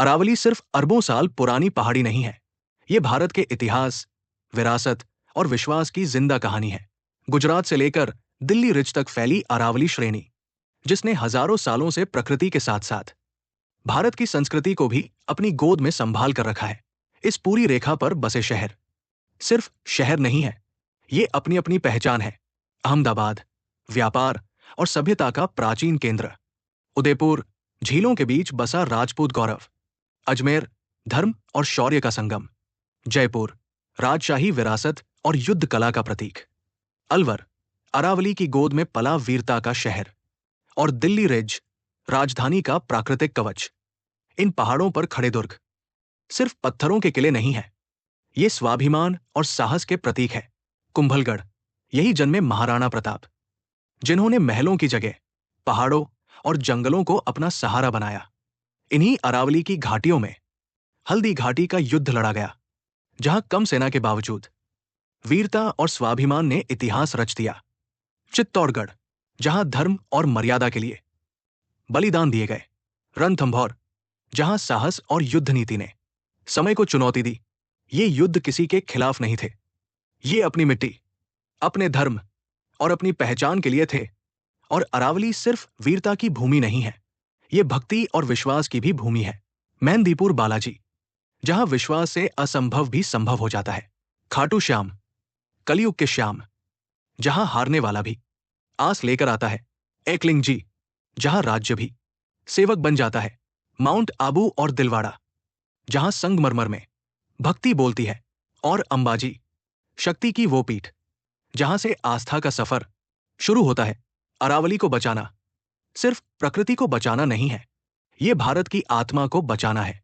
अरावली सिर्फ अरबों साल पुरानी पहाड़ी नहीं है। ये भारत के इतिहास, विरासत और विश्वास की जिंदा कहानी है। गुजरात से लेकर दिल्ली रिज तक फैली अरावली श्रेणी, जिसने हजारों सालों से प्रकृति के साथ साथ भारत की संस्कृति को भी अपनी गोद में संभाल कर रखा है। इस पूरी रेखा पर बसे शहर सिर्फ शहर नहीं है, ये अपनी अपनी पहचान है। अहमदाबाद व्यापार और सभ्यता का प्राचीन केंद्र, उदयपुर झीलों के बीच बसा राजपूत गौरव, अजमेर धर्म और शौर्य का संगम, जयपुर राजशाही विरासत और युद्ध कला का प्रतीक, अलवर अरावली की गोद में पला वीरता का शहर, और दिल्ली रिज राजधानी का प्राकृतिक कवच। इन पहाड़ों पर खड़े दुर्ग सिर्फ पत्थरों के किले नहीं है, ये स्वाभिमान और साहस के प्रतीक है। कुंभलगढ़, यही जन्मे महाराणा प्रताप, जिन्होंने महलों की जगह पहाड़ों और जंगलों को अपना सहारा बनाया। इन्हीं अरावली की घाटियों में हल्दी घाटी का युद्ध लड़ा गया, जहां कम सेना के बावजूद वीरता और स्वाभिमान ने इतिहास रच दिया। चित्तौड़गढ़, जहां धर्म और मर्यादा के लिए बलिदान दिए गए। रणथंभौर, जहां साहस और युद्ध नीति ने समय को चुनौती दी। ये युद्ध किसी के खिलाफ नहीं थे, ये अपनी मिट्टी, अपने धर्म और अपनी पहचान के लिए थे। और अरावली सिर्फ वीरता की भूमि नहीं है, ये भक्ति और विश्वास की भी भूमि है। मेहंदीपुर बालाजी, जहां विश्वास से असंभव भी संभव हो जाता है। खाटू श्याम, कलयुग के श्याम, जहां हारने वाला भी आस लेकर आता है। एकलिंग जी, जहां राज्य भी सेवक बन जाता है। माउंट आबू और दिलवाड़ा, जहां संगमरमर में भक्ति बोलती है। और अंबाजी, शक्ति की वो पीठ, जहां से आस्था का सफर शुरू होता है। अरावली को बचाना सिर्फ प्रकृति को बचाना नहीं है, ये भारत की आत्मा को बचाना है।